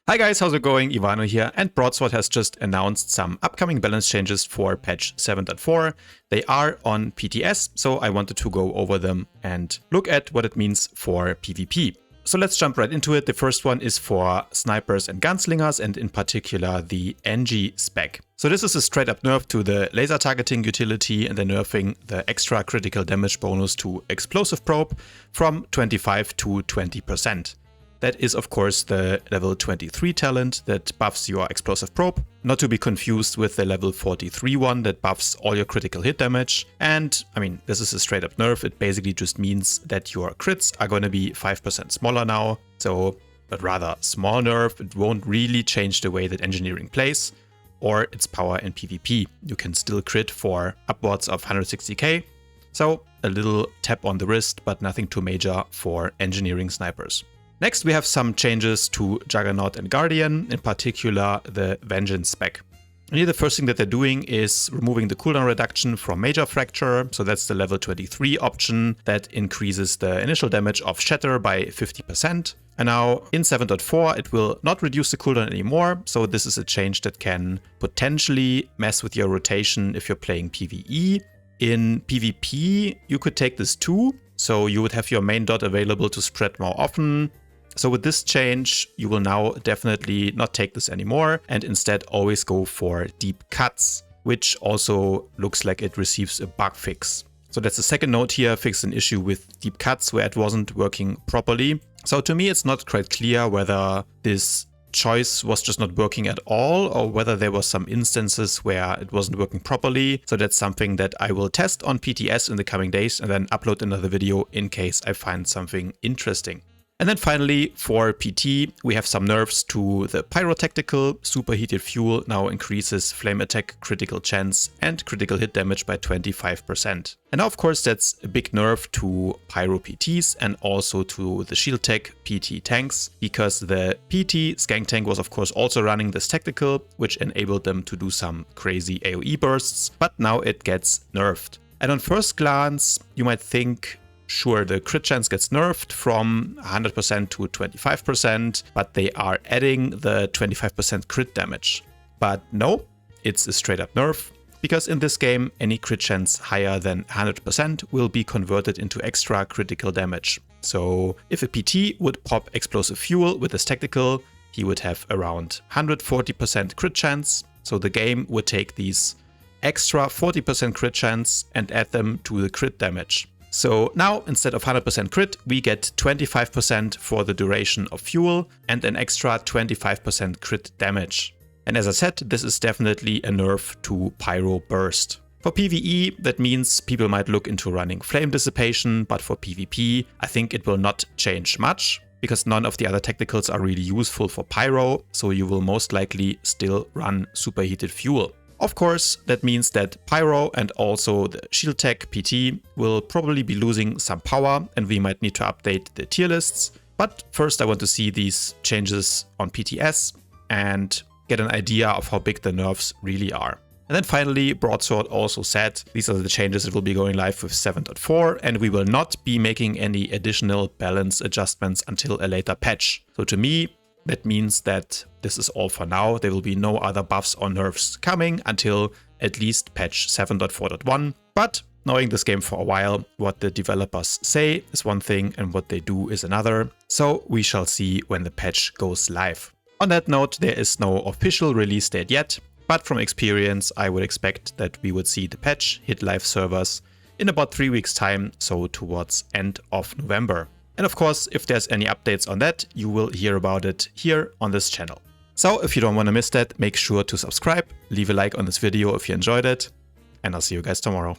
Hi guys, how's it going? Ivano here, and Broadsword has just announced some upcoming balance changes for patch 7.4. They are on PTS, so I wanted to go over them and look at what it means for PvP. So let's jump right into it. The first one is for snipers and gunslingers, and in particular the NG spec. So this is a straight up nerf to the laser targeting utility, and they're nerfing the extra critical damage bonus to explosive probe from 25 to 20%. That is, of course, the level 23 talent that buffs your explosive probe, not to be confused with the level 43 one that buffs all your critical hit damage. And I mean, this is a straight up nerf. It basically just means that your crits are going to be 5% smaller now. So a rather small nerf. It won't really change the way that engineering plays or its power in PvP. You can still crit for upwards of 160k. So a little tap on the wrist, but nothing too major for engineering snipers. Next, we have some changes to Juggernaut and Guardian, in particular the Vengeance spec. And here the first thing that they're doing is removing the cooldown reduction from Major Fracture, so that's the level 23 option that increases the initial damage of Shatter by 50%. And now in 7.4 it will not reduce the cooldown anymore, so this is a change that can potentially mess with your rotation if you're playing PvE. In PvP you could take this too, so you would have your main dot available to spread more often. So with this change, you will now definitely not take this anymore and instead always go for deep cuts, which also looks like it receives a bug fix. So that's the second note here, fix an issue with deep cuts where it wasn't working properly. So to me, it's not quite clear whether this choice was just not working at all or whether there were some instances where it wasn't working properly. So that's something that I will test on PTS in the coming days and then upload another video in case I find something interesting. And then finally, for PT, we have some nerfs to the Pyro tactical. Superheated fuel now increases flame attack critical chance and critical hit damage by 25%. And now, of course, that's a big nerf to Pyro PTs and also to the shield tech PT tanks, because the PT skank tank was, of course, also running this tactical, which enabled them to do some crazy AoE bursts, but now it gets nerfed. And on first glance, you might think, sure, the crit chance gets nerfed from 100% to 25%, but they are adding the 25% crit damage. But no, it's a straight up nerf, because in this game, any crit chance higher than 100% will be converted into extra critical damage. So if a PT would pop explosive fuel with this tactical, he would have around 140% crit chance. So the game would take these extra 40% crit chance and add them to the crit damage. So now, instead of 100% crit, we get 25% for the duration of fuel and an extra 25% crit damage. And as I said, this is definitely a nerf to Pyro Burst. For PvE, that means people might look into running Flame Dissipation, but for PvP, I think it will not change much, because none of the other tacticals are really useful for Pyro, so you will most likely still run Superheated Fuel. Of course, that means that Pyro and also the Shield Tech PT will probably be losing some power and we might need to update the tier lists. But first I want to see these changes on PTS and get an idea of how big the nerfs really are. And then finally, Broadsword also said these are the changes that will be going live with 7.4 and we will not be making any additional balance adjustments until a later patch. So to me, that means that this is all for now. There will be no other buffs or nerfs coming until at least patch 7.4.1. But knowing this game for a while, what the developers say is one thing and what they do is another. So we shall see when the patch goes live. On that note, there is no official release date yet, but from experience, I would expect that we would see the patch hit live servers in about 3 weeks time, so towards end of November. And of course, if there's any updates on that, you will hear about it here on this channel. So if you don't want to miss that, make sure to subscribe, leave a like on this video if you enjoyed it, and I'll see you guys tomorrow.